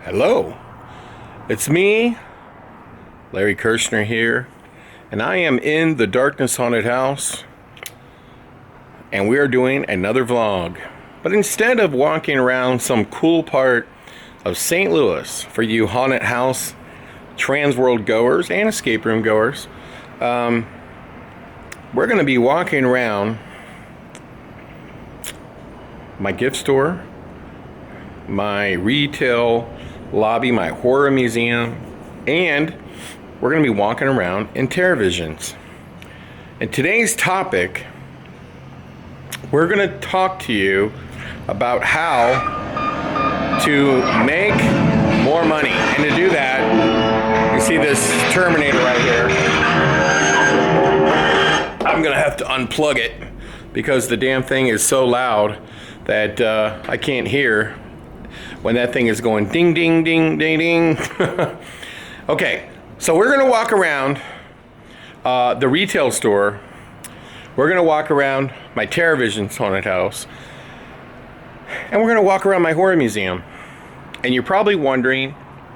Hello, it's me, Larry Kirshner here, and I am in the Darkness Haunted House, and we are doing another vlog. But instead of walking around some cool part of St. Louis for you haunted house, Transworld goers, and escape room goers, we're going to be walking around my gift store, my retail lobby, my horror museum, and we're going to be walking around in TerrorVisions. And today's topic, we're going to talk to you about how to make more money. And to do that, you see this Terminator right here. I'm going to have to unplug it because the damn thing is so loud that I can't hear when that thing is going ding, ding, ding, ding, ding. Okay, so we're going to walk around the retail store. We're going to walk around my TerrorVisions haunted house. And we're going to walk around my horror museum. And you're probably wondering,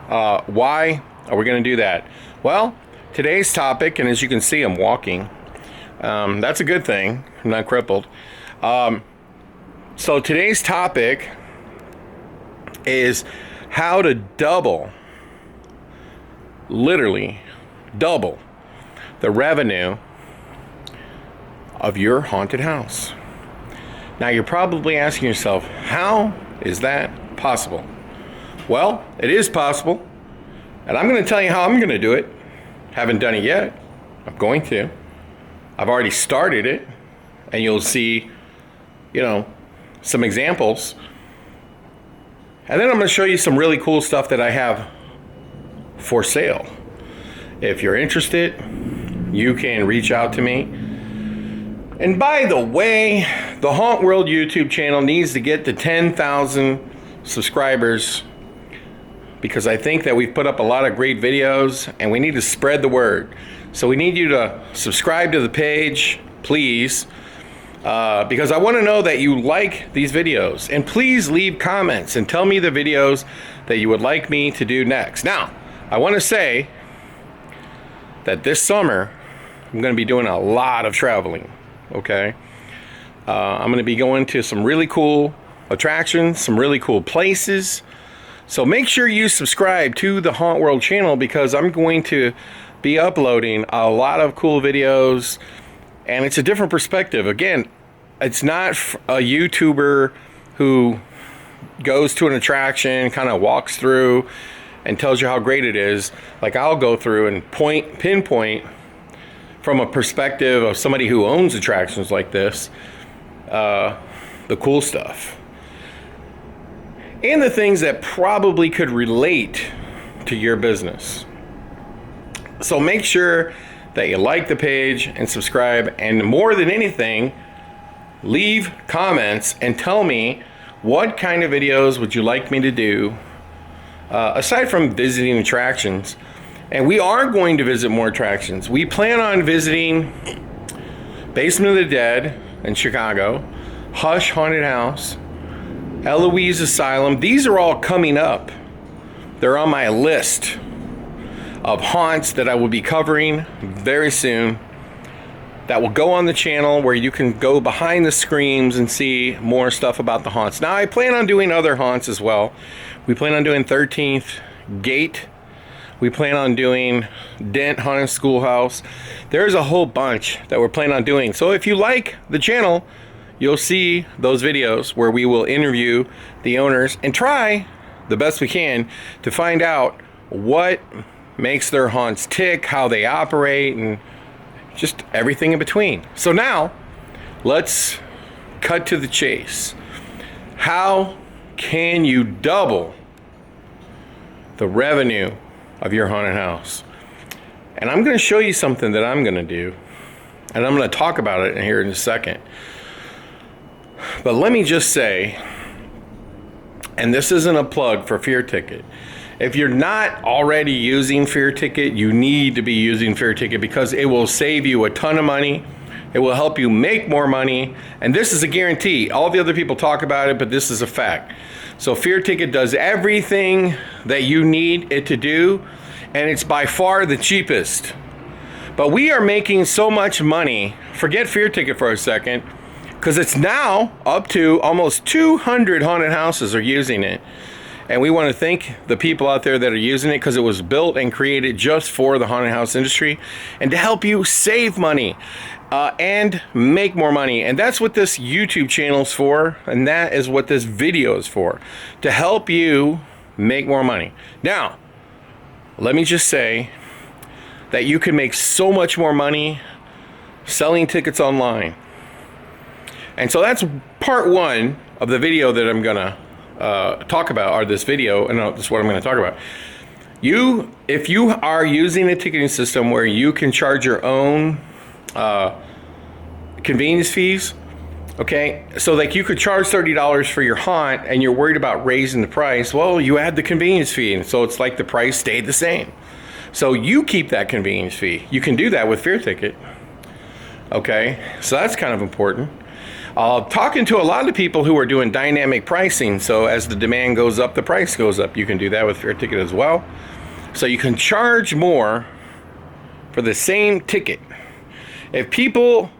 why are we going to do that? Well, today's topic, and as you can see, I'm walking. That's a good thing. I'm not crippled. So today's topic is how to double, literally double, the revenue of your haunted house. Now you're probably asking yourself, how is that possible? Well, it is possible, and I'm going to tell you how I'm going to do it. Haven't done it yet. I'm going to. I've already started it, and you'll see, some examples. And then I'm going to show you some really cool stuff that I have for sale. If you're interested, you can reach out to me. And by the way, the Hauntworld YouTube channel needs to get to 10,000 subscribers because I think that we've put up a lot of great videos and we need to spread the word. So we need you to subscribe to the page, please. Because I want to know that you like these videos, and please leave comments and tell me the videos that you would like me to do next. Now, I want to say that this summer I'm going to be doing a lot of traveling. Okay, I'm going to be going to some really cool attractions, some really cool places. So make sure you subscribe to the Hauntworld channel because I'm going to be uploading a lot of cool videos. And it's a different perspective. Again, it's not a YouTuber who goes to an attraction, kind of walks through and tells you how great it is. Like I'll go through and pinpoint from a perspective of somebody who owns attractions like this, the cool stuff. And the things that probably could relate to your business. So make sure that you like the page and subscribe, and more than anything, leave comments and tell me what kind of videos would you like me to do aside from visiting attractions. And we are going to visit more attractions. We plan on visiting Basement of the Dead in Chicago, Hush Haunted House, Eloise Asylum. These are all coming up. They're on my list of haunts that I will be covering very soon, that will go on the channel where you can go behind the screens and see more stuff about the haunts. Now I plan on doing other haunts as well. We plan on doing 13th Gate. We plan on doing Dent Haunted Schoolhouse. There's a whole bunch that we're planning on doing. So if you like the channel, you'll see those videos where we will interview the owners and try the best we can to find out what makes their haunts tick, how they operate, and just everything in between. So now, let's cut to the chase. How can you double the revenue of your haunted house? And I'm going to show you something that I'm going to do, and I'm going to talk about it here in a second. But let me just say, and this isn't a plug for Fear Ticket, if you're not already using Fear Ticket, you need to be using Fear Ticket because it will save you a ton of money. It will help you make more money. And this is a guarantee. All the other people talk about it, but this is a fact. So Fear Ticket does everything that you need it to do, and it's by far the cheapest. But we are making so much money, forget Fear Ticket for a second, because it's now up to almost 200 haunted houses are using it. And we want to thank the people out there that are using it, because it was built and created just for the haunted house industry and to help you save money and make more money. And that's what this YouTube channel is for, and that is what this video is for, to help you make more money. Now, let me just say that you can make so much more money selling tickets online. And so that's part one of the video that I'm gonna talk about, or this video, and this is what I'm gonna talk about. If you are using a ticketing system where you can charge your own convenience fees, okay, so like you could charge $30 for your haunt and you're worried about raising the price, well, you add the convenience fee, and so it's like the price stayed the same. So you keep that convenience fee. You can do that with Fear Ticket, okay, so that's kind of important. Talking to a lot of people who are doing dynamic pricing, so as the demand goes up, the price goes up. You can do that with Fear Ticket as well. So you can charge more for the same ticket. If people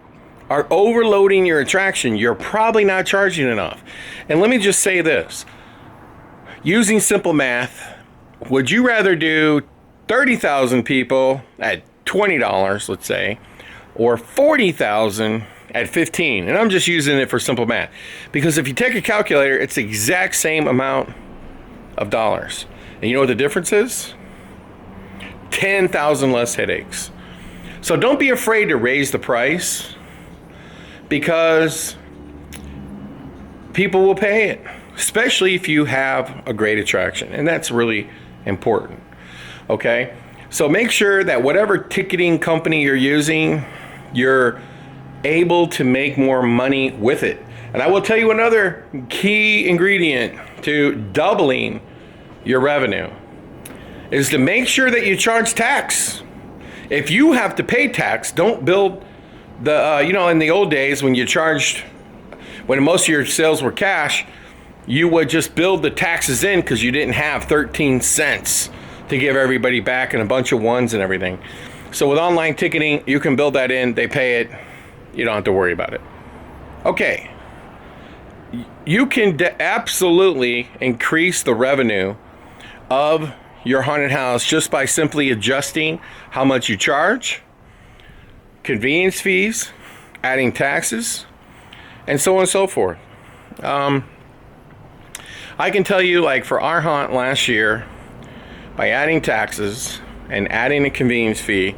are overloading your attraction, you're probably not charging enough. And let me just say this. Using simple math, would you rather do 30,000 people at $20, let's say, or 40,000 at 15? And I'm just using it for simple math, because if you take a calculator, it's the exact same amount of dollars. And you know what the difference is? 10,000 less headaches. So don't be afraid to raise the price, because people will pay it, especially if you have a great attraction, and that's really important. Okay, so make sure that whatever ticketing company you're using, you're able to make more money with it. And I will tell you another key ingredient to doubling your revenue is to make sure that you charge tax. If you have to pay tax, don't build the, in the old days when you charged, when most of your sales were cash, you would just build the taxes in because you didn't have 13 cents to give everybody back and a bunch of ones and everything. So with online ticketing, you can build that in, they pay it, you don't have to worry about it. Okay, you can absolutely increase the revenue of your haunted house just by simply adjusting how much you charge, convenience fees, adding taxes, and so on and so forth. I can tell you, like for our haunt last year, by adding taxes and adding a convenience fee,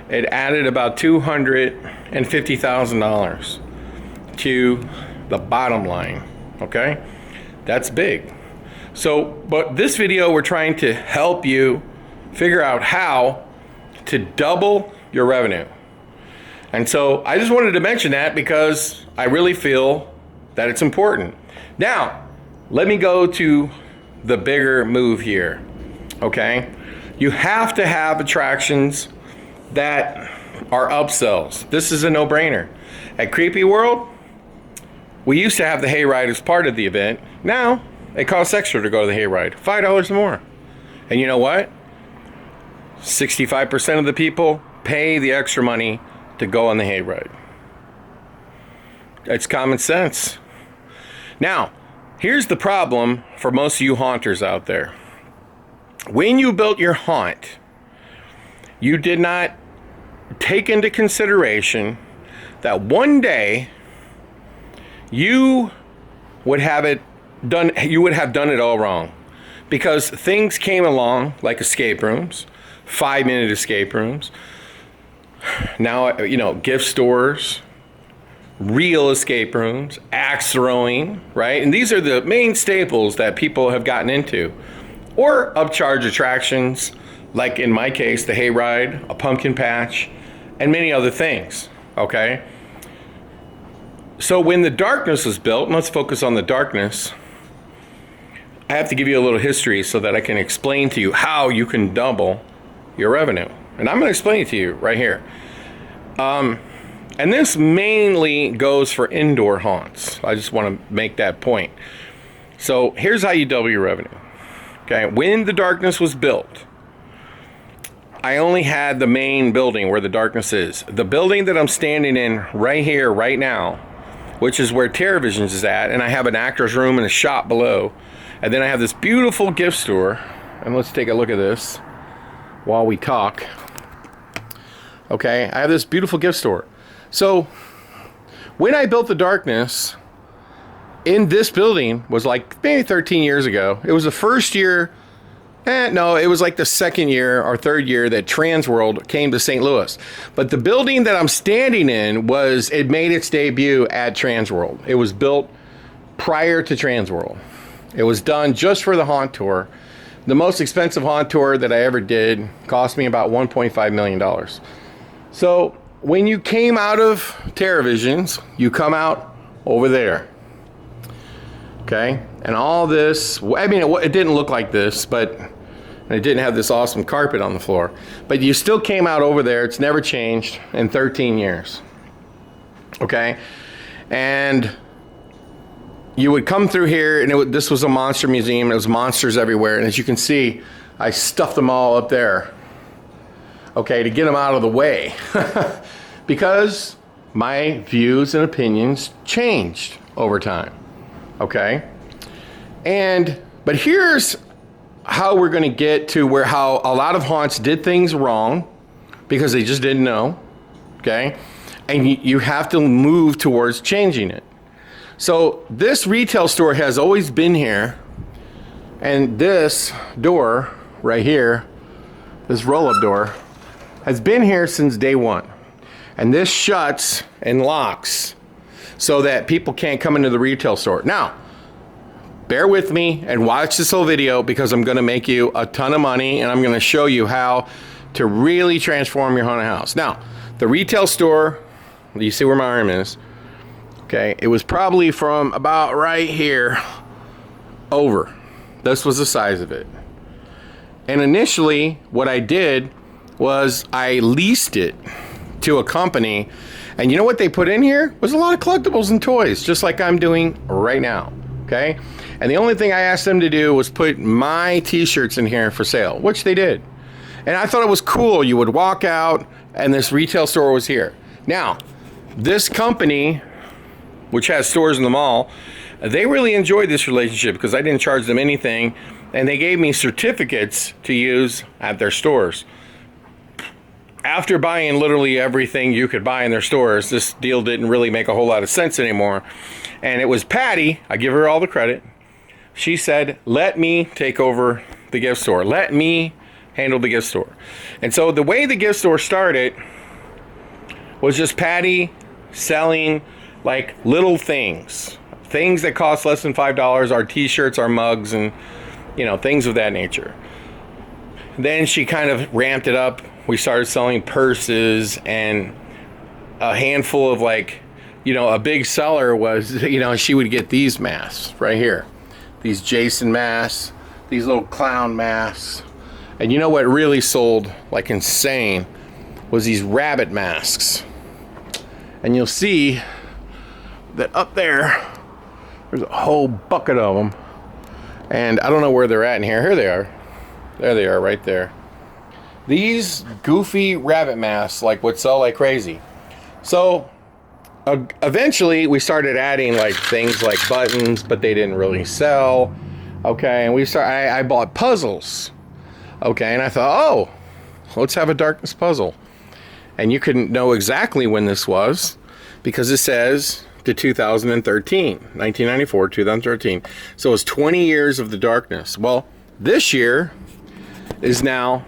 it added about $250,000 to the bottom line, okay? That's big. So, but this video, we're trying to help you figure out how to double your revenue. And so I just wanted to mention that because I really feel that it's important. Now, let me go to the bigger move here, okay? You have to have attractions that are upsells. This is a no-brainer. At Creepy World, we used to have the hayride as part of the event. Now, it costs extra to go to the hayride, $5 more. And you know what? 65% of the people pay the extra money to go on the hayride. It's common sense. Now, here's the problem for most of you haunters out there. When you built your haunt, you did not take into consideration that one day you would have done it all wrong, because things came along like escape rooms, 5-minute escape rooms, now gift stores, real escape rooms, axe throwing, right? And these are the main staples that people have gotten into. Or upcharge attractions, like in my case, the hayride, a pumpkin patch, and many other things, okay? So when the darkness was built, and let's focus on the darkness, I have to give you a little history so that I can explain to you how you can double your revenue. And I'm going to explain it to you right here. And this mainly goes for indoor haunts. I just want to make that point. So here's how you double your revenue. Okay, when the darkness was built, I only had the main building where the darkness is. The building that I'm standing in right here, right now, which is where TerraVisions is at, and I have an actor's room and a shop below. And then I have this beautiful gift store. And let's take a look at this while we talk. Okay, I have this beautiful gift store. So when I built the darkness in this building was like maybe 13 years ago. It was the first year, no, it was like the second year or third year that Transworld came to St. Louis. But the building that I'm standing in it made its debut at Transworld. It was built prior to Transworld. It was done just for the haunt tour. The most expensive haunt tour that I ever did cost me about $1.5 million. So when you came out of TerraVisions, you come out over there. Okay, and all this, I mean, it didn't look like this, but it didn't have this awesome carpet on the floor. But you still came out over there. It's never changed in 13 years. Okay, and you would come through here, and this was a monster museum. It was monsters everywhere, and as you can see, I stuffed them all up there. Okay, to get them out of the way, because my views and opinions changed over time. Okay, but here's how we're going to get to how a lot of haunts did things wrong because they just didn't know. Okay, and you have to move towards changing it. So this retail store has always been here, and this door right here, this roll-up door, has been here since day one. And this shuts and locks so that people can't come into the retail store. Now, bear with me and watch this whole video because I'm going to make you a ton of money, and I'm going to show you how to really transform your haunted house. Now, the retail store, you see where my arm is, okay, it was probably from about right here over. This was the size of it. And initially, what I did was I leased it to a company, and you know what they put in here? Was a lot of collectibles and toys, just like I'm doing right now, okay? And the only thing I asked them to do was put my t-shirts in here for sale, which they did. And I thought it was cool. You would walk out, and this retail store was here. Now, this company, which has stores in the mall, they really enjoyed this relationship because I didn't charge them anything, and they gave me certificates to use at their stores. After buying literally everything you could buy in their stores, this deal didn't really make a whole lot of sense anymore. And it was Patty, I give her all the credit. She said, let me take over the gift store. Let me handle the gift store. And so the way the gift store started was just Patty selling like little things that cost less than $5, our t-shirts, our mugs, and things of that nature. Then she kind of ramped it up. We started selling purses, and a handful of a big seller was, she would get these masks right here. These Jason masks, these little clown masks. And you know what really sold like insane was these rabbit masks. And you'll see that up there's a whole bucket of them. And I don't know where they're at in here. Here they are. There they are right there. These goofy rabbit masks would sell like crazy. So eventually we started adding things like buttons, but they didn't really sell. Okay, and I bought puzzles. Okay, and I thought, oh, let's have a darkness puzzle. And you couldn't know exactly when this was because it says to 2013, 1994, 2013. So it was 20 years of the darkness. Well, this year is now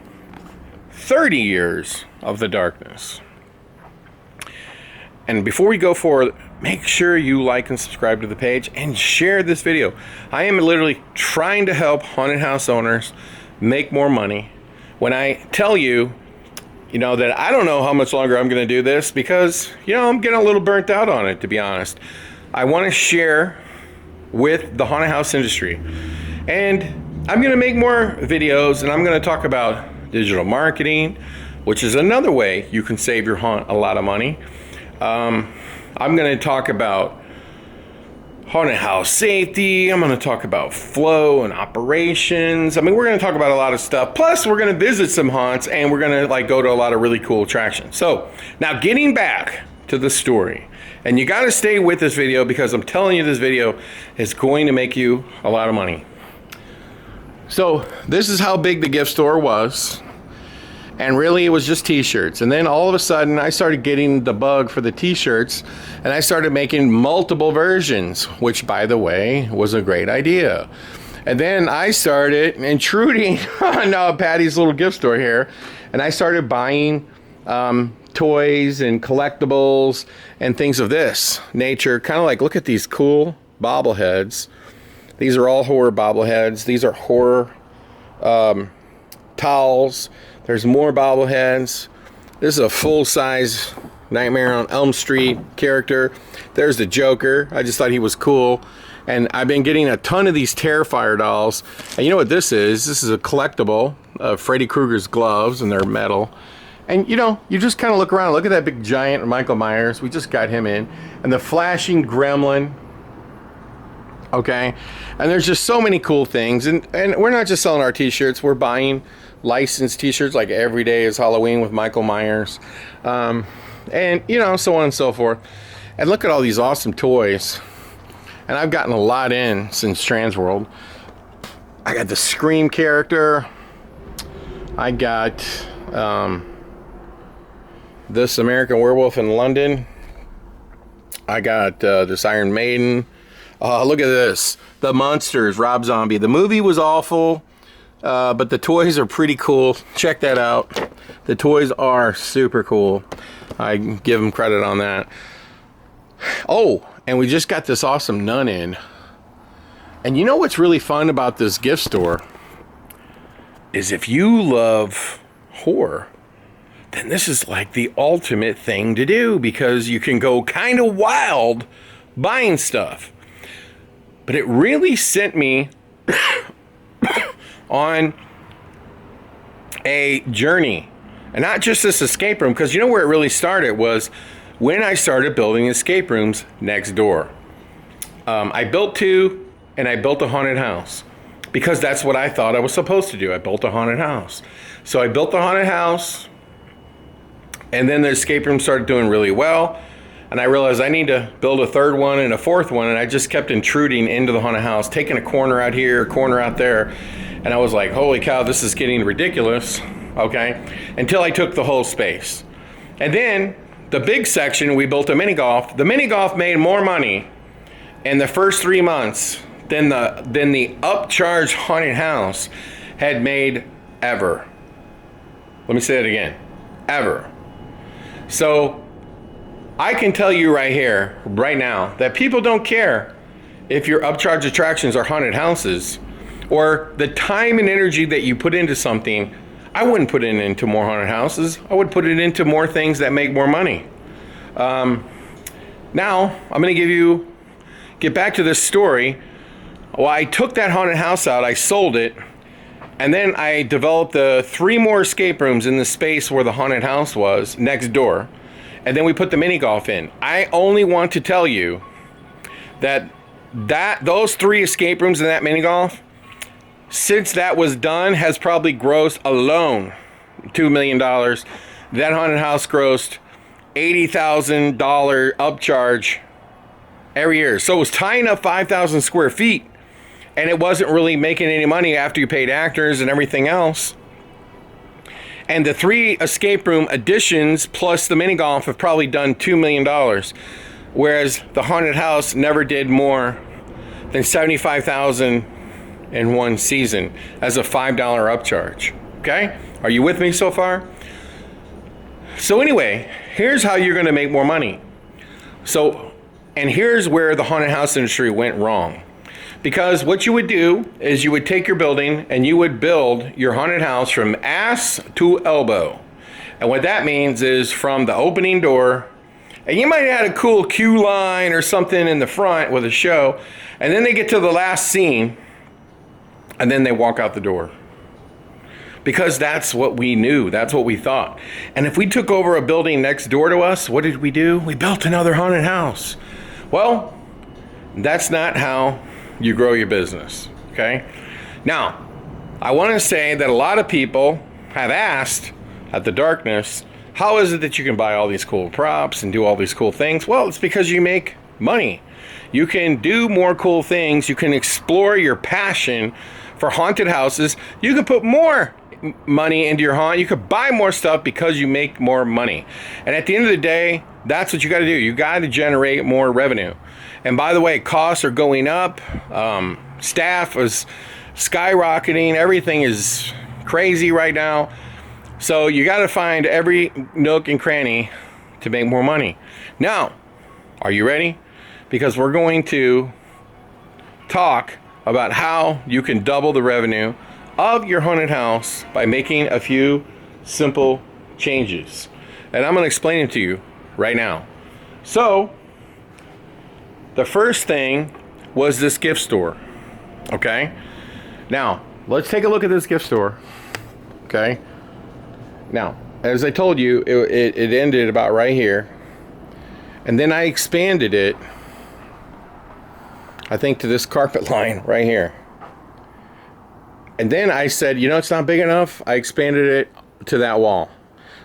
30 years of the darkness. And before we go forward, make sure you like and subscribe to the page and share this video. I am literally trying to help haunted house owners make more money. When I tell you, that I don't know how much longer I'm going to do this because, I'm getting a little burnt out on it, to be honest. I want to share with the haunted house industry. And I'm going to make more videos, and I'm going to talk about digital marketing, which is another way you can save your haunt a lot of money. I'm going to talk about haunted house safety. I'm going to talk about flow and operations. I mean, we're going to talk about a lot of stuff. Plus, we're going to visit some haunts, and we're going to like go to a lot of really cool attractions. So now getting back to the story, and you got to stay with this video because I'm telling you this video is going to make you a lot of money. So this is how big the gift store was. And really, it was just t-shirts. And then all of a sudden, I started getting the bug for the t-shirts, and I started making multiple versions, which, by the way, was a great idea. And then I started intruding on Patty's little gift store here, and I started buying toys and collectibles and things of this nature. Kind of like, look at these cool bobbleheads. These are all horror bobbleheads. These are horror towels. There's more bobbleheads. This is a full-size Nightmare on Elm Street character. There's the Joker. I just thought he was cool. And I've been getting a ton of these Terrifier dolls. And you know what this is? This is a collectible of Freddy Krueger's gloves, and they're metal. And you know, you just kind of look around. Look at that big giant Michael Myers. We just got him in. And the flashing gremlin. Okay? And there's just so many cool things. And we're not just selling our t-shirts. We're buying licensed t-shirts, like every day is Halloween with Michael Myers, and you know, so on and so forth. And look at all these awesome toys, and I've gotten a lot in since Transworld. I got the Scream character. I got this American Werewolf in London. I got this Iron Maiden. Look at this, the Monsters, Rob Zombie. The movie was awful, but the toys are pretty cool. Check that out. The toys are super cool. I give them credit on that. Oh, and we just got this awesome nun in. And you know what's really fun about this gift store is if you love horror, then this is like the ultimate thing to do, because you can go kind of wild buying stuff. But it really sent me on a journey, and not just this escape room, because you know where it really started was when I started building escape rooms next door. I built 2, and I built a haunted house because that's what I thought I was supposed to do. I built a haunted house. So I built the haunted house, and then the escape room started doing really well, and I realized I need to build a 3rd one and a 4th one, and I just kept intruding into the haunted house, taking a corner out here, a corner out there. And I was like, holy cow, this is getting ridiculous, okay? Until I took the whole space. And then the big section, we built a mini golf. The mini golf made more money in the first 3 months than the upcharged haunted house had made ever. Let me say that again, ever. So I can tell you right here, right now, that people don't care if your upcharge attractions are haunted houses, or the time and energy that you put into something. I wouldn't put it into more haunted houses. I would put it into more things that make more money. Now, I'm going to get back to this story. Well, I took that haunted house out, I sold it, and then I developed the 3 more escape rooms in the space where the haunted house was, next door. And then we put the mini golf in. I only want to tell you that those 3 escape rooms and that mini golf, since that was done, has probably grossed alone $2 million. That haunted house grossed $80,000 upcharge every year. So it was tying up 5,000 square feet, and it wasn't really making any money after you paid actors and everything else. And the 3 escape room additions plus the mini golf have probably done $2 million, whereas the haunted house never did more than $75,000 in one season as a $5 upcharge. Okay? Are you with me so far? So anyway, here's how you're going to make more money. And here's where the haunted house industry went wrong. Because what you would do is you would take your building and you would build your haunted house from ass to elbow. And what that means is from the opening door, and you might have had a cool queue line or something in the front with a show, and then they get to the last scene, and then they walk out the door. Because that's what we knew, that's what we thought. And if we took over a building next door to us, what did we do? We built another haunted house. Well, That's not how you grow your business, okay? Now, I want to say that a lot of people have asked at the darkness, how is it that you can buy all these cool props and do all these cool things? Well, it's because you make money. You can do more cool things. You can explore your passion for haunted houses. You can put more money into your haunt. You could buy more stuff because you make more money. And at the end of the day, that's what you got to do. You got to generate more revenue. And by the way, costs are going up. Staff is skyrocketing. Everything is crazy right now. So you got to find every nook and cranny to make more money. Now, are you ready? Because we're going to talk about how you can double the revenue of your haunted house by making a few simple changes. And I'm going to explain it to you right now. So, the first thing was this gift store. Okay? Now, let's take a look at this gift store. Okay? Now, as I told you, it ended about right here. And then I expanded it, I think, to this carpet line right here. And then I said, you know, it's not big enough. I expanded it to that wall.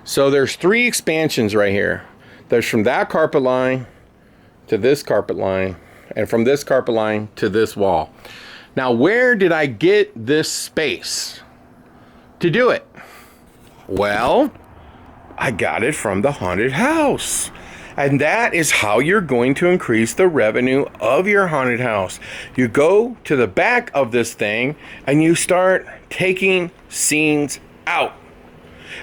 So there's 3 expansions right here. There's from that carpet line to this carpet line, and from this carpet line to this wall. Now, where did I get this space to do it? Well, I got it from the haunted house. And that is how you're going to increase the revenue of your haunted house. You go to the back of this thing and you start taking scenes out.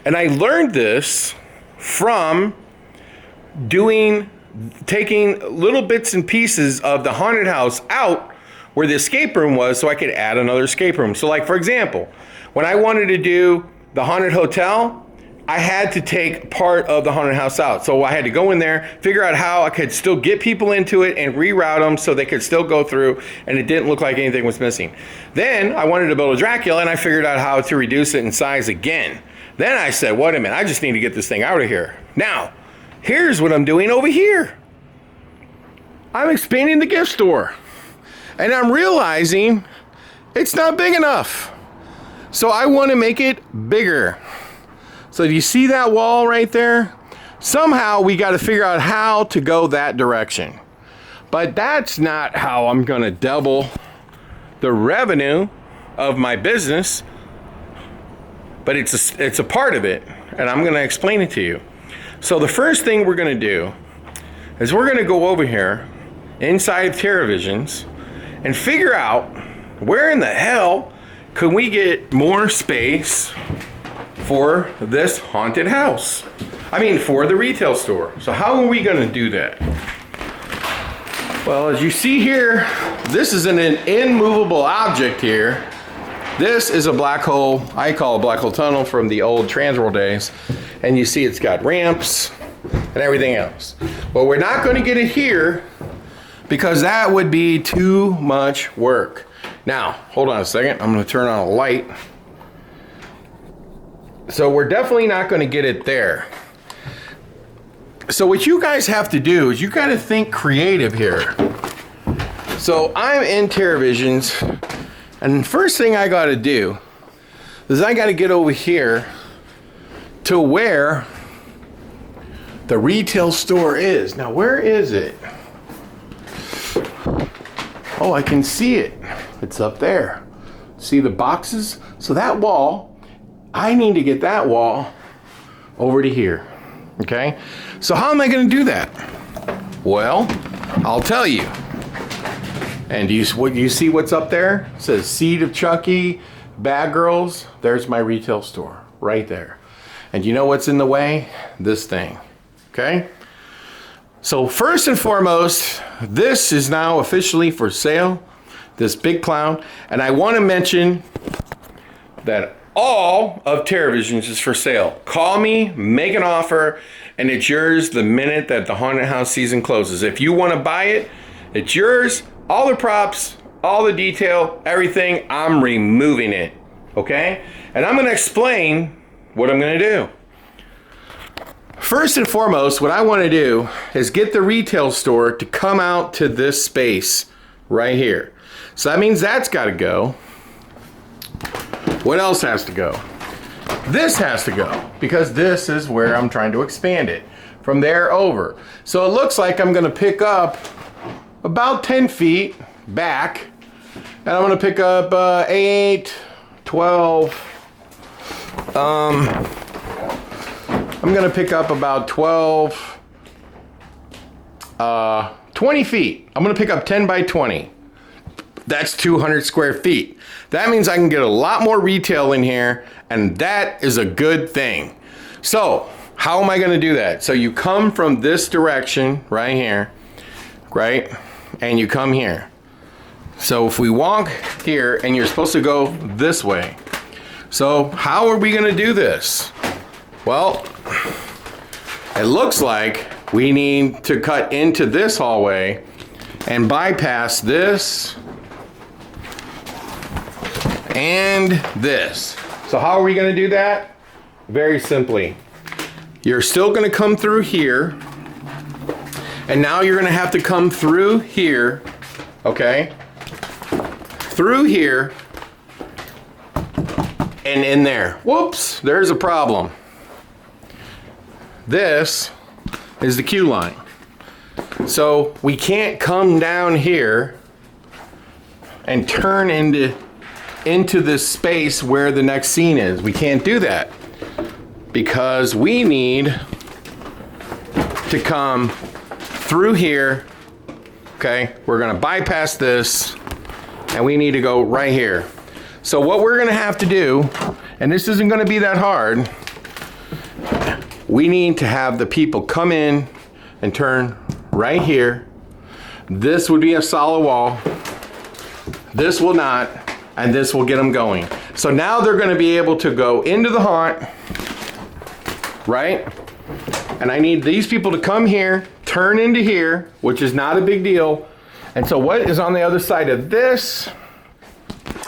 And I learned this from taking little bits and pieces of the haunted house out where the escape room was, so I could add another escape room. So like, for example, when I wanted to do the haunted hotel, I had to take part of the haunted house out. So I had to go in there, figure out how I could still get people into it and reroute them so they could still go through and it didn't look like anything was missing. Then I wanted to build a Dracula and I figured out how to reduce it in size again. Then I said, wait a minute, I just need to get this thing out of here. Now, here's what I'm doing over here. I'm expanding the gift store. And I'm realizing it's not big enough. So I want to make it bigger. So do you see that wall right there? Somehow we got to figure out how to go that direction. But that's not how I'm going to double the revenue of my business. But it's a part of it, and I'm going to explain it to you. So the first thing we're going to do is we're going to go over here inside of TerraVisions and figure out where in the hell could we get more space for this haunted house. I mean, for the retail store. So how are we going to do that? Well, as you see here, this is an immovable object here. This is a black hole, I call a black hole tunnel from the old Transworld days. And you see it's got ramps and everything else. Well, we're not going to get it here because that would be too much work. Now, hold on a second. I'm going to turn on a light. So we're definitely not going to get it there. So what you guys have to do is you got to think creative here. So I'm in TerraVisions, and first thing I got to do is I got to get over here to where the retail store is. Now, where is it? Oh, I can see it. It's up there. See the boxes? So that wall, I need to get that wall over to here. Okay? So how am I going to do that? Well, I'll tell you. And you see what's up there? It says Seed of Chucky, Bad Girls. There's my retail store right there. And you know what's in the way? This thing. Okay? So first and foremost, this is now officially for sale. This big clown. And I want to mention that all of TerraVisions is for sale. Call me, make an offer, and it's yours the minute that the haunted house season closes. If you want to buy it, it's yours. All the props, all the detail, everything, I'm removing it. Okay? And I'm going to explain what I'm going to do. First and foremost, what I want to do is get the retail store to come out to this space right here. So that means that's got to go. What else has to go? This has to go, because this is where I'm trying to expand it from there over. So it looks like I'm going to pick up about 10 feet back, and I'm going to pick up 8, 12. I'm going to pick up about 12, 20 feet. I'm going to pick up 10 by 20. That's 200 square feet. That means I can get a lot more retail in here, and that is a good thing. So how am I going to do that? So you come from this direction right here, right? And you come here. So if we walk here, and you're supposed to go this way. So how are we going to do this? Well, it looks like we need to cut into this hallway and bypass this and this. So how are we going to do that? Very simply. You're still going to come through here, and now you're going to have to come through here, okay? Through here and in there. Whoops, there's a problem. This is the queue line. So we can't come down here and turn into this space where the next scene is. We can't do that because we need to come through here. Okay, we're gonna bypass this and we need to go right here. So what we're gonna have to do, and this isn't gonna be that hard, we need to have the people come in and turn right here. This would be a solid wall. This will not, and this will get them going. So now they're gonna be able to go into the haunt, right? And I need these people to come here, turn into here, which is not a big deal. And so what is on the other side of this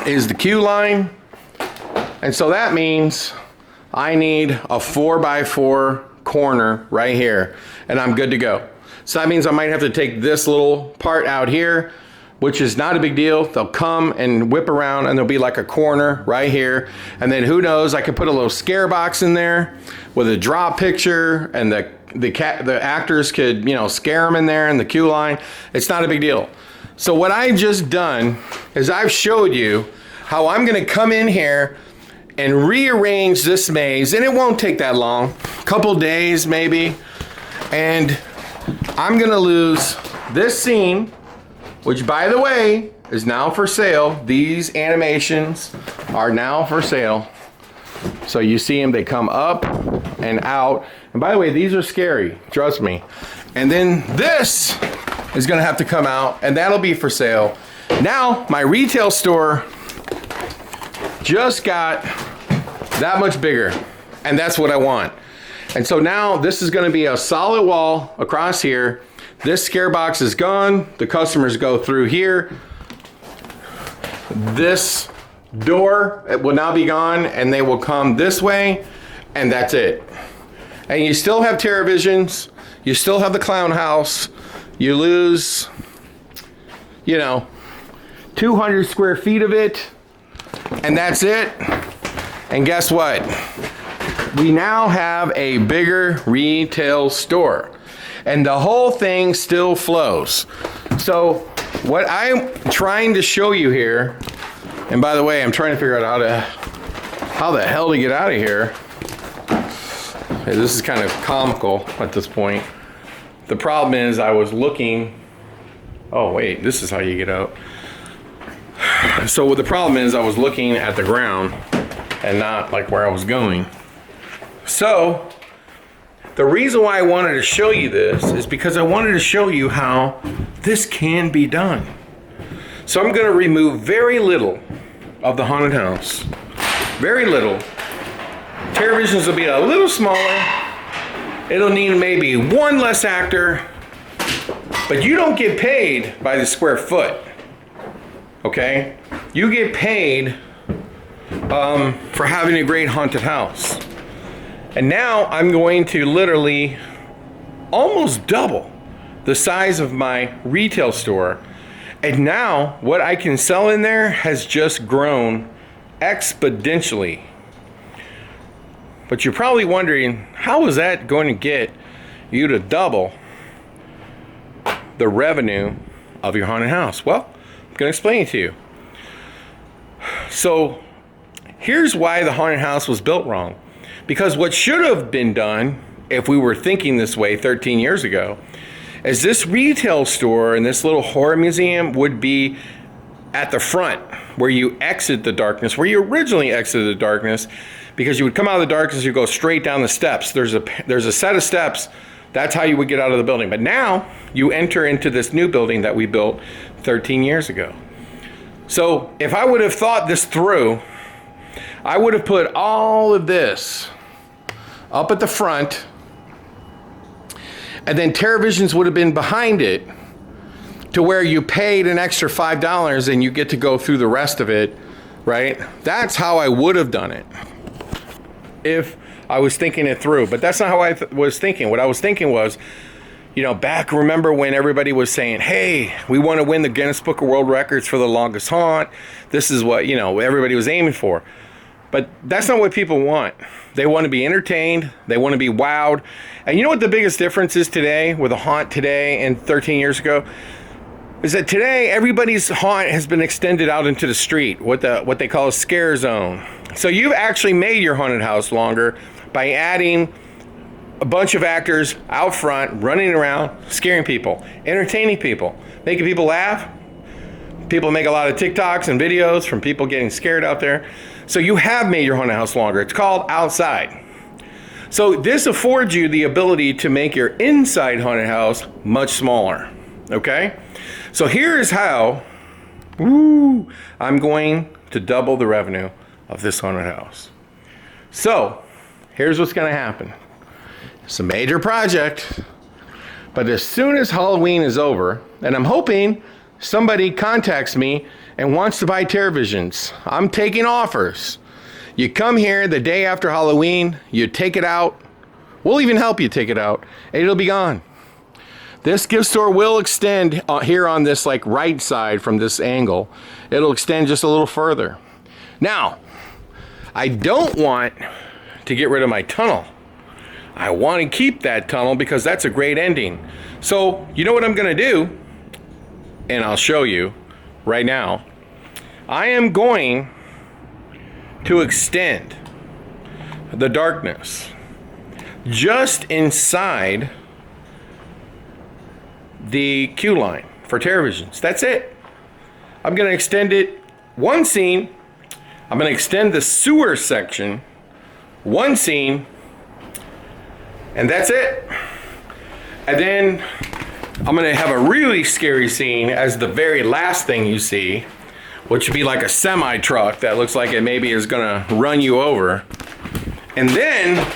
is the queue line. And so that means I need a 4x4 corner right here, and I'm good to go. So that means I might have to take this little part out here, which is not a big deal. They'll come and whip around, and there'll be like a corner right here. And then who knows, I could put a little scare box in there with a drop picture, and the actors could, you know, scare them in there in the queue line. It's not a big deal. So what I've just done is I've showed you how I'm gonna come in here and rearrange this maze, and it won't take that long, a couple days maybe. And I'm gonna lose this scene, which by the way, is now for sale. These animations are now for sale. So you see them, they come up and out. And by the way, these are scary, trust me. And then this is gonna have to come out, and that'll be for sale. Now, my retail store just got that much bigger, and that's what I want. And so now this is gonna be a solid wall across here. This scare box is gone. The customers go through here. This door will now be gone, and they will come this way, and that's it. And you still have TerraVisions. You still have the clown house. You lose, you know, 200 square feet of it, and that's it. And guess what? We now have a bigger retail store, and the whole thing still flows. So what I'm trying to show you here, and by the way, I'm trying to figure out how the hell to get out of here. Hey, this is kind of comical at this point. The problem is I was looking, oh wait, this is how you get out. So what the problem is, I was looking at the ground and not like where I was going. So the reason why I wanted to show you this is because I wanted to show you how this can be done. So I'm going to remove very little of the haunted house. Very little. TerraVisions will be a little smaller. It'll need maybe one less actor, but you don't get paid by the square foot. Okay? You get paid for having a great haunted house. And now I'm going to literally almost double the size of my retail store. And now what I can sell in there has just grown exponentially. But you're probably wondering, how is that going to get you to double the revenue of your haunted house? Well, I'm going to explain it to you. So here's why the haunted house was built wrong. Because what should have been done, if we were thinking this way 13 years ago, is this retail store and this little horror museum would be at the front where you exit the darkness, where you originally exited the darkness, because you would come out of the darkness, you go straight down the steps. There's a set of steps. That's how you would get out of the building. But now you enter into this new building that we built 13 years ago. So if I would have thought this through, I would have put all of this up at the front, and then TerraVisions would have been behind it, to where you paid an extra $5 and you get to go through the rest of it, right? That's how I would have done it if I was thinking it through. But that's not how I was thinking. What I was thinking was, back, remember when everybody was saying, hey, we want to win the Guinness Book of World Records for the longest haunt. This is what, everybody was aiming for. But that's not what people want. They want to be entertained. They want to be wowed. And you know what the biggest difference is today with a haunt today and 13 years ago? Is that today everybody's haunt has been extended out into the street, what they call a scare zone. So you've actually made your haunted house longer by adding a bunch of actors out front, running around, scaring people, entertaining people, making people laugh. People make a lot of TikToks and videos from people getting scared out there. So you have made your haunted house longer. It's called outside. So this affords you the ability to make your inside haunted house much smaller. Okay? So here's how I'm going to double the revenue of this haunted house. So here's what's going to happen. It's a major project, but as soon as Halloween is over, and I'm hoping somebody contacts me and wants to buy TerraVisions, I'm taking offers. You come here the day after Halloween, you take it out. We'll even help you take it out, and it'll be gone. This gift store will extend here on this right side from this angle. It'll extend just a little further. Now, I don't want to get rid of my tunnel. I want to keep that tunnel because that's a great ending. So, you know what I'm going to do? And I'll show you right now. I am going to extend the darkness just inside the queue line for TerraVisions. That's it. I'm going to extend it one scene. I'm going to extend the sewer section one scene, and that's it. And then I'm going to have a really scary scene as the very last thing you see, which would be like a semi truck that looks like it maybe is going to run you over. And then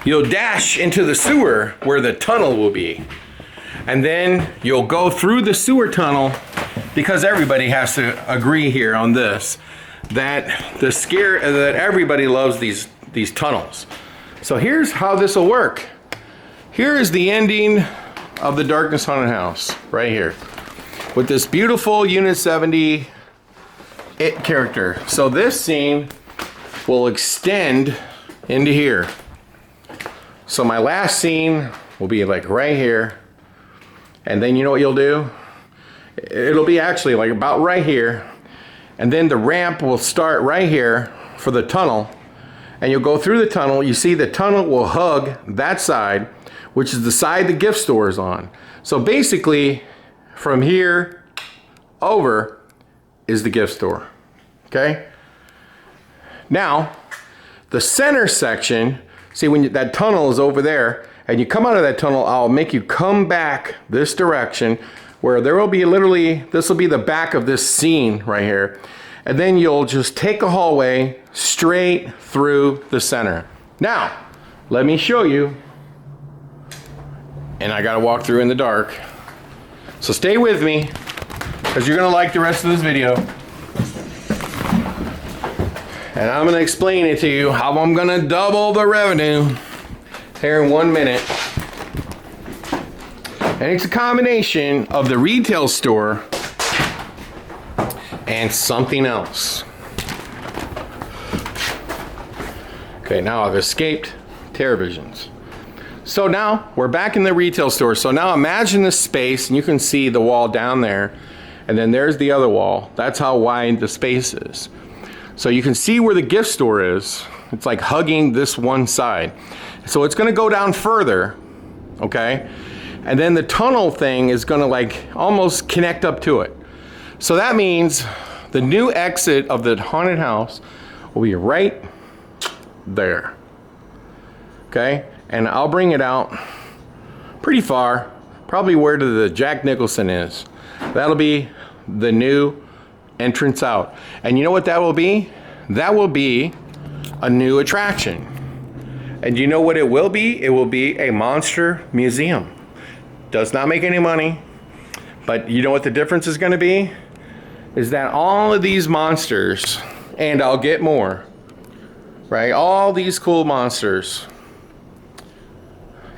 you'll dash into the sewer where the tunnel will be. And then you'll go through the sewer tunnel, because everybody has to agree here on this, that that everybody loves these tunnels. So here's how this will work. Here is the ending of the Darkness Haunted House right here, with this beautiful Unit 70 It character. So this scene will extend into here. So my last scene will be right here. And then you know what you'll do? It'll be actually about right here. And then the ramp will start right here for the tunnel. And you'll go through the tunnel. You see the tunnel will hug that side, which is the side the gift store is on. So basically, from here over is the gift store. Okay? Now, the center section, see when that tunnel is over there, and you come out of that tunnel, I'll make you come back this direction, where there will be this will be the back of this scene right here. And then you'll just take a hallway straight through the center. Now, let me show you. And I gotta walk through in the dark. So stay with me, because you're gonna like the rest of this video. And I'm gonna explain it to you how I'm gonna double the revenue here in 1 minute. And it's a combination of the retail store and something else. Okay, now I've escaped TerraVisions. So now we're back in the retail store. So now imagine this space, and you can see the wall down there, and then there's the other wall. That's how wide the space is. So you can see where the gift store is. It's like hugging this one side. So it's gonna go down further, okay? And then the tunnel thing is gonna like almost connect up to it. So that means the new exit of the haunted house will be right there, okay? And I'll bring it out pretty far, probably where the Jack Nicholson is. That'll be the new entrance out. And you know what that will be? That will be a new attraction. And you know what it will be? It will be a monster museum. Does not make any money, but you know what the difference is gonna be? Is that all of these monsters, and I'll get more, right? All these cool monsters,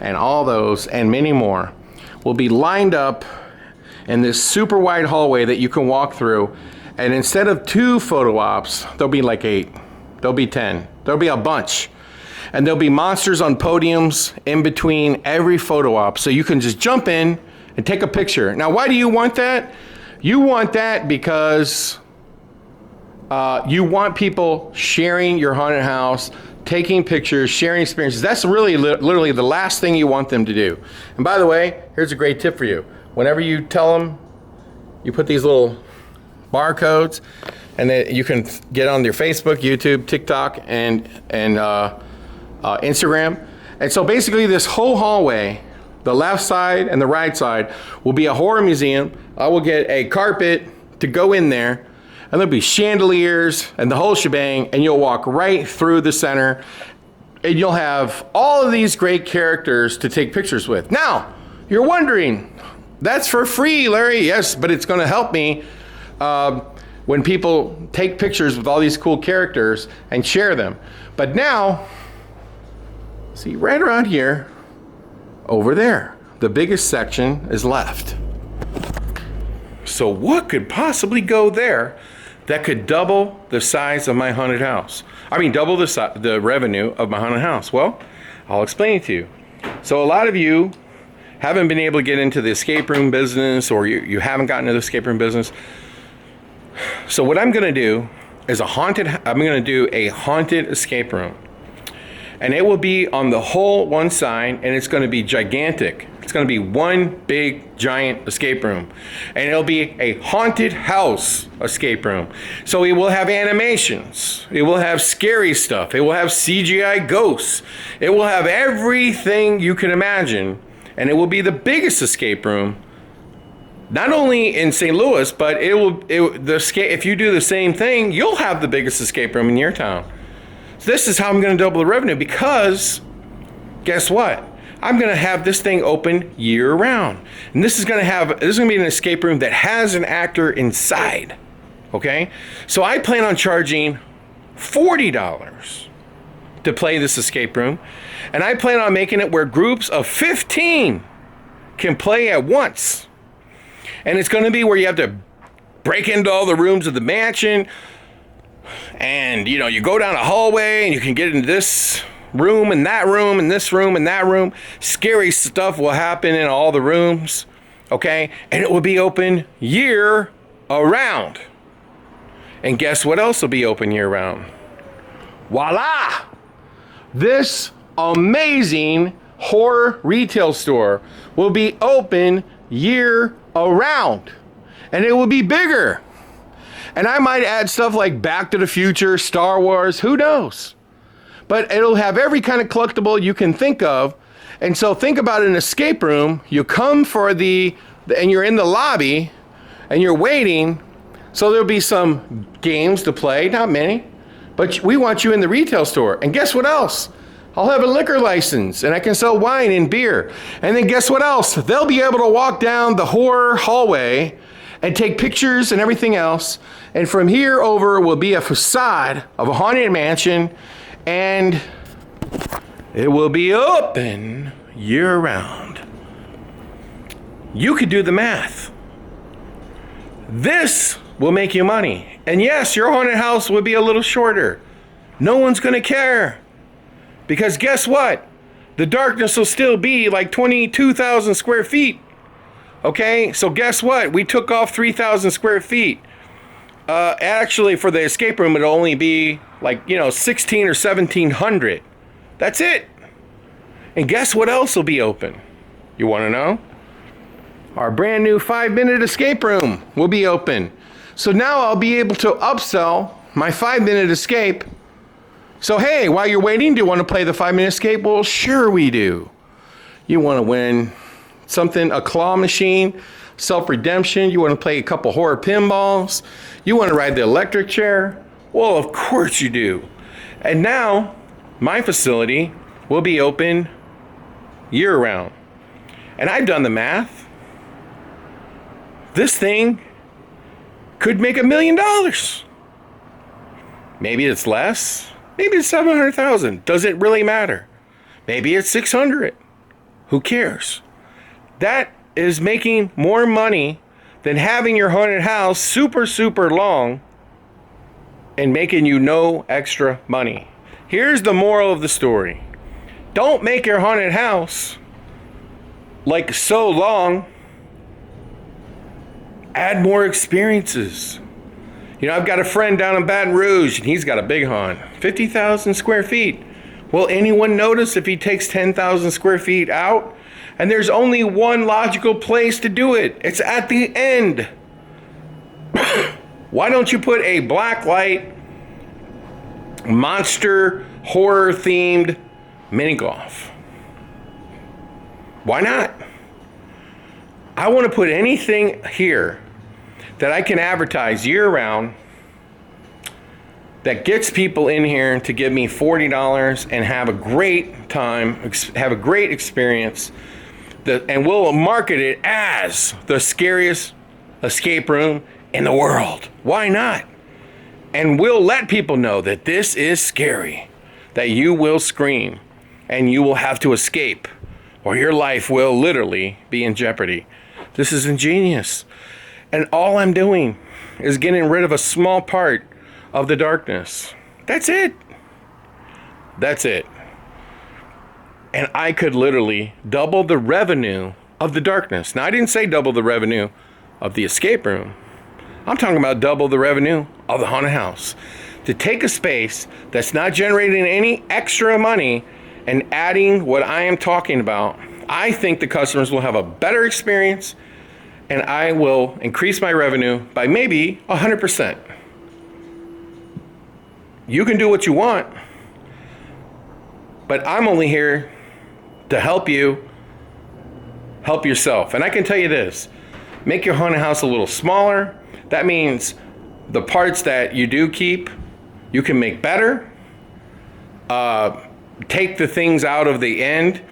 and all those, and many more, will be lined up in this super wide hallway that you can walk through. And instead of 2 photo ops, there'll be like 8, there'll be 10, there'll be a bunch. And there'll be monsters on podiums in between every photo op. So you can just jump in and take a picture. Now, why do you want that? You want that because you want people sharing your haunted house, taking pictures, sharing experiences. That's really literally the last thing you want them to do. And by the way, here's a great tip for you. Whenever you tell them, you put these little barcodes, and then you can get on their Facebook, YouTube, TikTok, and Instagram. And so basically this whole hallway, the left side and the right side, will be a horror museum. I will get a carpet to go in there, and there'll be chandeliers and the whole shebang, and you'll walk right through the center, and you'll have all of these great characters to take pictures with. Now, you're wondering, that's for free, Larry. Yes, but it's gonna help me when people take pictures with all these cool characters and share them. But now, see, right around here, over there, the biggest section is left. So what could possibly go there that could double the size of my haunted house? I mean, double the revenue of my haunted house. Well, I'll explain it to you. So a lot of you haven't been able to get into the escape room business, or you haven't gotten into the escape room business. So what I'm gonna do is I'm gonna do a haunted escape room. And it will be on the whole one side, and it's gonna be gigantic. It's gonna be one big giant escape room. And it'll be a haunted house escape room. So it will have animations. It will have scary stuff. It will have CGI ghosts. It will have everything you can imagine. And it will be the biggest escape room, not only in St. Louis, but if you do the same thing, you'll have the biggest escape room in your town. This is how I'm going to double the revenue, because guess what? I'm going to have this thing open year round. And this is going to be an escape room that has an actor inside. Okay? So I plan on charging $40 to play this escape room. And I plan on making it where groups of 15 can play at once. And it's going to be where you have to break into all the rooms of the mansion. And, you go down a hallway and you can get into this room and that room and this room and that room. Scary stuff will happen in all the rooms, okay? And it will be open year around. And guess what else will be open year round? Voila! This amazing horror retail store will be open year around. And it will be bigger. And I might add stuff like Back to the Future, Star Wars, who knows? But it'll have every kind of collectible you can think of. And so think about an escape room. You come and you're in the lobby, and you're waiting. So there'll be some games to play, not many. But we want you in the retail store. And guess what else? I'll have a liquor license, and I can sell wine and beer. And then guess what else? They'll be able to walk down the horror hallway and take pictures and everything else. And from here over will be a facade of a haunted mansion, and it will be open year round. you could do the math. This will make you money. And yes, your haunted house will be a little shorter. No one's going to care. Because guess what? The darkness will still be like 22,000 square feet. Okay, so guess what? We took off 3,000 square feet. Actually, for the escape room, it'll only be like, 16 or 1,700. That's it. And guess what else will be open? You want to know? Our brand new 5-minute escape room will be open. So now I'll be able to upsell my 5-minute escape. So hey, while you're waiting, do you want to play the 5-minute escape? Well, sure we do. You want to win something, a claw machine, self-redemption. You want to play a couple horror pinballs. You want to ride the electric chair. Well, of course you do. And now my facility will be open year-round. And I've done the math. This thing could make $1 million. Maybe it's less. Maybe it's 700,000. Does it really matter? Maybe it's 600. Who cares? That is making more money than having your haunted house super, super long and making you no extra money. Here's the moral of the story. Don't make your haunted house like so long. Add more experiences. I've got a friend down in Baton Rouge, and he's got a big haunt, 50,000 square feet. Will anyone notice if he takes 10,000 square feet out? And there's only one logical place to do it. It's at the end. Why don't you put a black light, monster, horror-themed mini golf? Why not? I want to put anything here that I can advertise year-round that gets people in here to give me $40 and have a great time, have a great experience, and we'll market it as the scariest escape room in the world. Why not? And we'll let people know that this is scary, that you will scream and you will have to escape, or your life will literally be in jeopardy. This is ingenious. And all I'm doing is getting rid of a small part of the darkness. That's it. That's it. And I could literally double the revenue of the darkness. Now, I didn't say double the revenue of the escape room. I'm talking about double the revenue of the haunted house. To take a space that's not generating any extra money and adding what I am talking about, I think the customers will have a better experience, and I will increase my revenue by maybe 100%. You can do what you want, but I'm only here to help you help yourself. And I can tell you this, make your haunted house a little smaller. That means the parts that you do keep, you can make better. Take the things out of the end,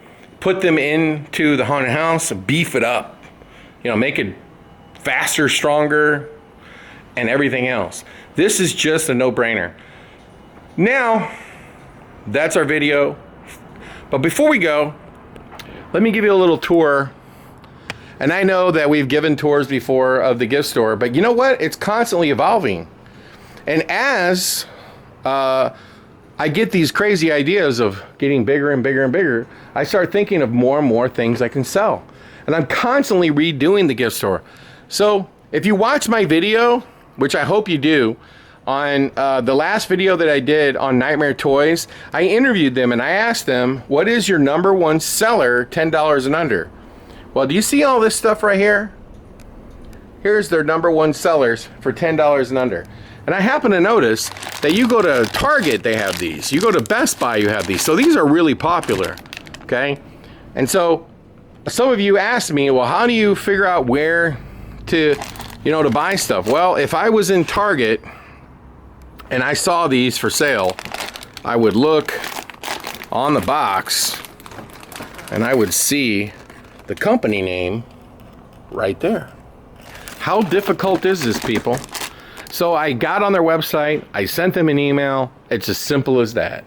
put them into the haunted house, beef it up. Make it faster, stronger, and everything else. This is just a no-brainer. Now, that's our video. But before we go, let me give you a little tour. And I know that we've given tours before of the gift store, but you know what? It's constantly evolving. And as I get these crazy ideas of getting bigger and bigger and bigger, I start thinking of more and more things I can sell. And I'm constantly redoing the gift store. So if you watch my video, which I hope you do, on the last video that I did on Nightmare Toys, I interviewed them and I asked them, what is your number one seller, $10 and under? Well, do you see all this stuff right here? Here's their number one sellers for $10 and under. And I happen to notice that you go to Target, they have these. You go to Best Buy, you have these. So these are really popular, okay? And so some of you asked me, well, how do you figure out where to, to buy stuff? Well, if I was in Target and I saw these for sale, I would look on the box and I would see the company name right there. How difficult is this, people? So I got on their website, I sent them an email. It's as simple as that.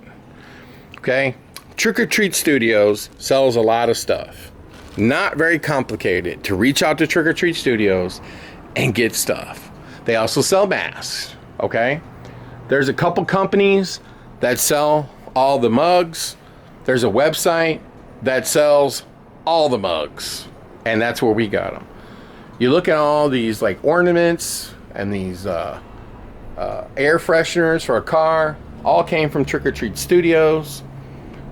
Okay? Trick or Treat Studios sells a lot of stuff. not very complicated to reach out to Trick or Treat Studios and get stuff. They also sell masks, okay? There's a couple companies that sell all the mugs. There's a website that sells all the mugs, and that's where we got them. You look at all these like ornaments and these air fresheners for a car, all came from Trick or Treat Studios.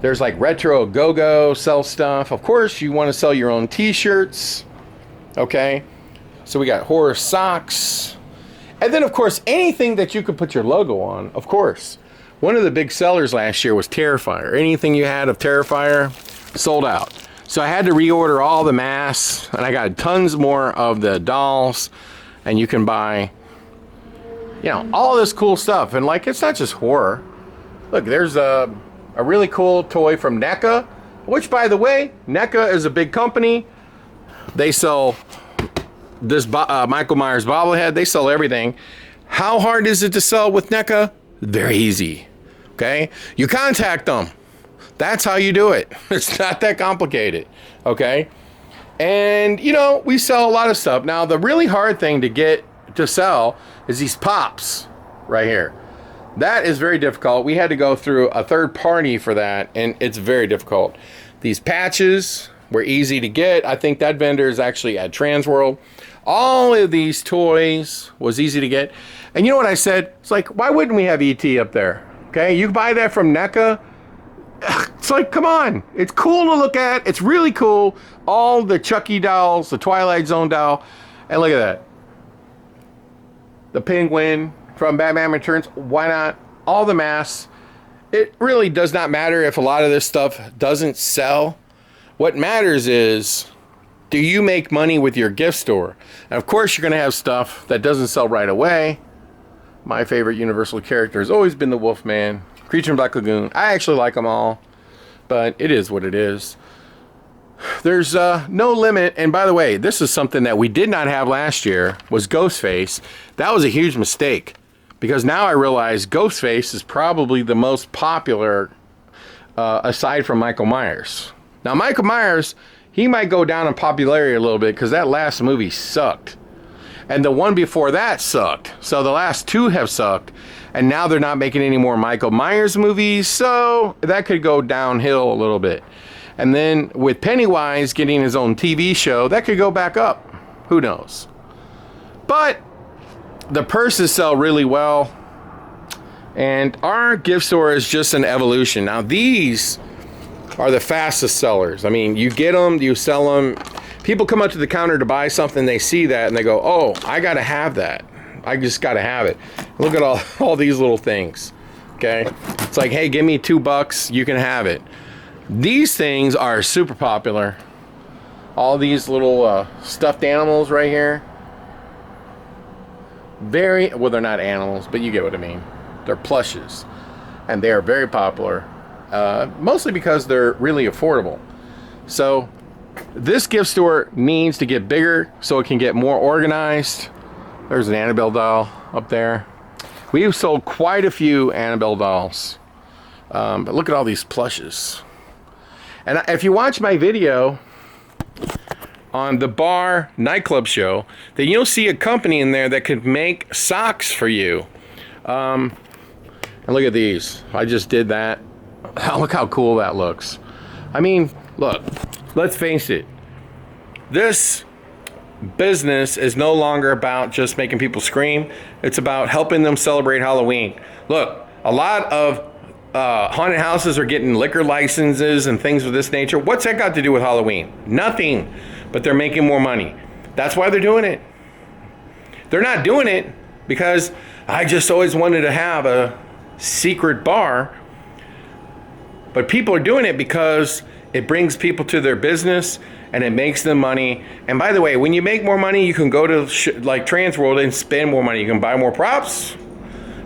There's like Retro Go-Go sell stuff. Of course, you want to sell your own t-shirts, okay? So we got horror socks. And then, of course, anything that you could put your logo on, of course. One of the big sellers last year was Terrifier. Anything you had of Terrifier sold out. So I had to reorder all the masks, and I got tons more of the dolls, and you can buy, you know, all this cool stuff. And like, it's not just horror. Look, there's a really cool toy from NECA, which, by the way, NECA is a big company. They sell this Michael Myers bobblehead. They sell everything. How hard is it to sell with NECA? Very easy. Okay? You contact them. That's how you do it. It's not that complicated. Okay? And, you know, we sell a lot of stuff. Now, the really hard thing to get to sell is these pops right here. That is very difficult. We had to go through a third party for that, and it's very difficult. These patches were easy to get. I think that vendor is actually at Transworld. All of these toys was easy to get. And you know what I said? It's like, why wouldn't we have ET up there? Okay, you buy that from NECA. It's like, come on. It's cool to look at. It's really cool. All the Chucky dolls, the Twilight Zone doll. And look at that. The Penguin from Batman Returns. Why not? All the masks. It really does not matter if a lot of this stuff doesn't sell. What matters is, do you make money with your gift store? And of course, you're going to have stuff that doesn't sell right away. My favorite Universal character has always been the Wolfman. Creature in Black Lagoon. I actually like them all, but it is what it is. There's no limit. And by the way, this is something that we did not have last year, was Ghostface. That was a huge mistake, because now I realize Ghostface is probably the most popular aside from Michael Myers. Now, Michael Myers, he might go down in popularity a little bit because that last movie sucked. And the one before that sucked. So the last two have sucked. And now they're not making any more Michael Myers movies. So that could go downhill a little bit. And then with Pennywise getting his own TV show, that could go back up. Who knows? But the purses sell really well. And our gift store is just an evolution. Now these are the fastest sellers. I mean, you get them, you sell them. People come up to the counter to buy something, they see that, and they go, oh, I gotta have that. I just gotta have it. Look at all these little things, okay? It's like, hey, give me $2, you can have it. These things are super popular. All these little stuffed animals right here. Well, they're not animals, but you get what I mean. They're plushes, and they are very popular. Mostly because they're really affordable. So this gift store needs to get bigger so it can get more organized. There's an Annabelle doll up there. We've sold quite a few Annabelle dolls. But look at all these plushes. And if you watch my video on the bar nightclub show, then you'll see a company in there that could make socks for you. And look at these. I just did that. Look how cool that looks. I mean, look, let's face it. This business is no longer about just making people scream. It's about helping them celebrate Halloween. Look, a lot of haunted houses are getting liquor licenses and things of this nature. What's that got to do with Halloween? Nothing. But they're making more money. That's why they're doing it. They're not doing it because I just always wanted to have a secret bar. But people are doing it because it brings people to their business and it makes them money. And by the way, when you make more money, you can go to like Transworld and spend more money. You can buy more props.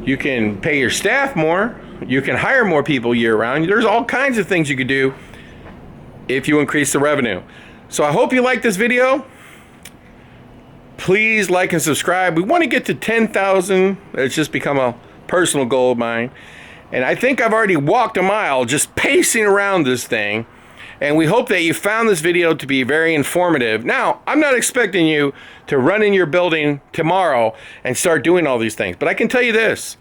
You can pay your staff more. You can hire more people year round. There's all kinds of things you could do if you increase the revenue. So I hope you like this video. Please like and subscribe. We want to get to 10,000. It's just become a personal goal of mine. And I think I've already walked a mile just pacing around this thing. And we hope that you found this video to be very informative. Now, I'm not expecting you to run in your building tomorrow and start doing all these things. But I can tell you this.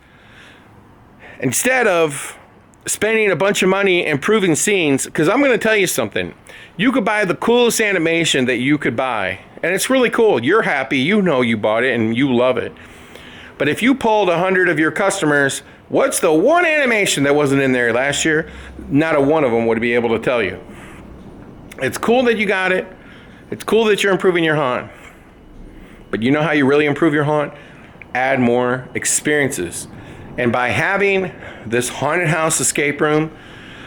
Instead of spending a bunch of money improving scenes, because I'm going to tell you something. You could buy the coolest animation that you could buy. And it's really cool. You're happy. You know you bought it and you love it. But if you polled 100 of your customers, what's the one animation that wasn't in there last year? Not a one of them would be able to tell you. It's cool that you got it. It's cool that you're improving your haunt. But you know how you really improve your haunt? Add more experiences. And by having this haunted house escape room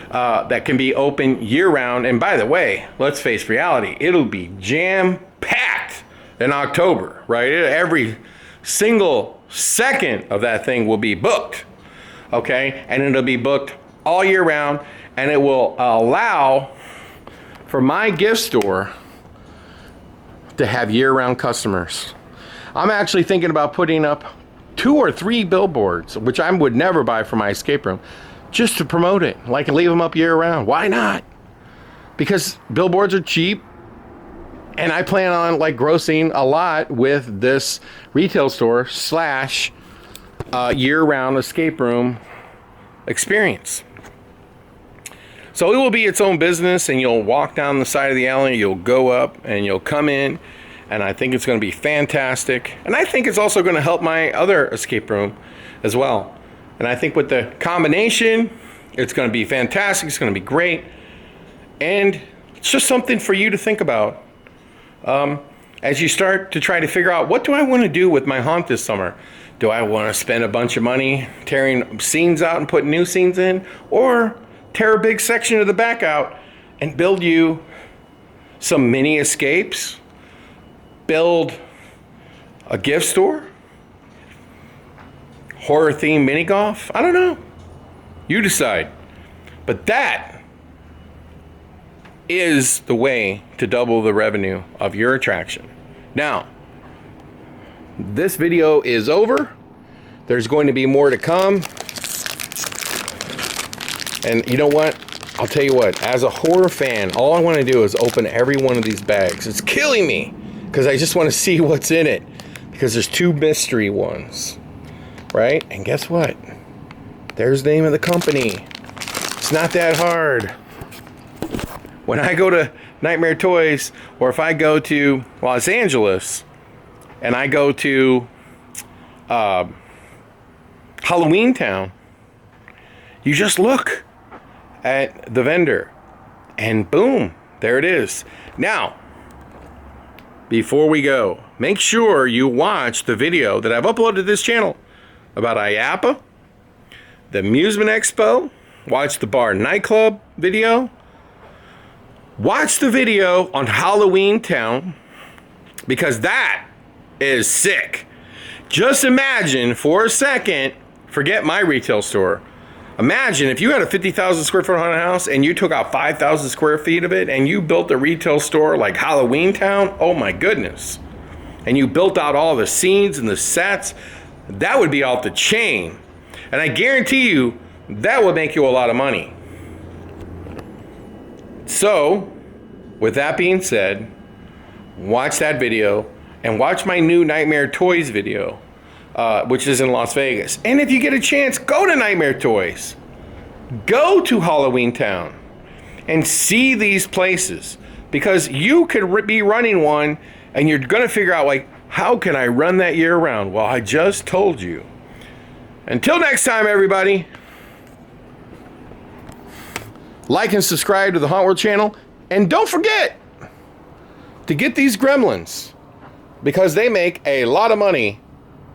that can be open year-round, and by the way, let's face reality, it'll be jam-packed in October, right? Every single second of that thing will be booked, okay? And it'll be booked all year round, and it will allow for my gift store to have year-round customers. I'm actually thinking about putting up 2 or 3 billboards, which I would never buy for my escape room, just to promote it. Like, leave them up year-round. Why not? Because billboards are cheap, and I plan on like grossing a lot with this retail store slash year-round escape room experience. So it will be its own business, and you'll walk down the side of the alley, you'll go up, and you'll come in, and I think it's going to be fantastic. And I think it's also going to help my other escape room as well. And I think with the combination, it's going to be fantastic. It's going to be great. And it's just something for you to think about as you start to try to figure out, what do I want to do with my haunt this summer? Do I want to spend a bunch of money tearing scenes out and putting new scenes in? Or tear a big section of the back out and build you some mini escapes? Build a gift store? Horror themed mini golf? I don't know. You decide. But that is the way to double the revenue of your attraction. Now, this video is over. There's going to be more to come. And you know what? I'll tell you what, as a horror fan, all I want to do is open every one of these bags. It's killing me because I just want to see what's in it, because there's 2 mystery ones, right? And guess what? There's the name of the company. It's not that hard. When I go to Nightmare Toys, or if I go to Los Angeles and I go to Halloween Town, you just look at the vendor and boom, there it is. Now, before we go, make sure you watch the video that I've uploaded to this channel about IAAPA, the Amusement Expo. Watch the bar nightclub video. Watch the video on Halloween Town, because that is sick. Just imagine for a second, forget my retail store. Imagine if you had a 50,000 square foot haunted house and you took out 5,000 square feet of it and you built a retail store like Halloween Town. Oh my goodness. And you built out all the scenes and the sets. That would be off the chain. And I guarantee you that would make you a lot of money. So, with that being said, watch that video and watch my new Nightmare Toys video, which is in Las Vegas. And if you get a chance, go to Nightmare Toys. Go to Halloween Town and see these places, because you could be running one and you're going to figure out, like, how can I run that year round? Well, I just told you. Until next time, everybody, like and subscribe to the Hauntworld channel. And don't forget to get these gremlins, because they make a lot of money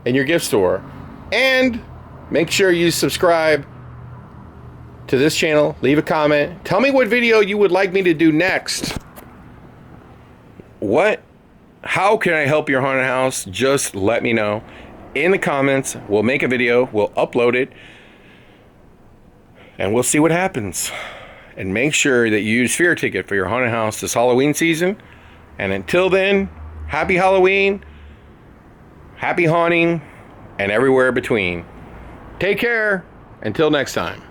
in your gift store. And make sure you subscribe to this channel. Leave a comment. Tell me what video you would like me to do next. How can I help your haunted house? Just let me know in the comments. We'll make a video. We'll upload it. And we'll see what happens. And make sure that you use Fear Ticket for your haunted house this Halloween season. And until then, happy Halloween, happy haunting, and everywhere between. Take care. Until next time.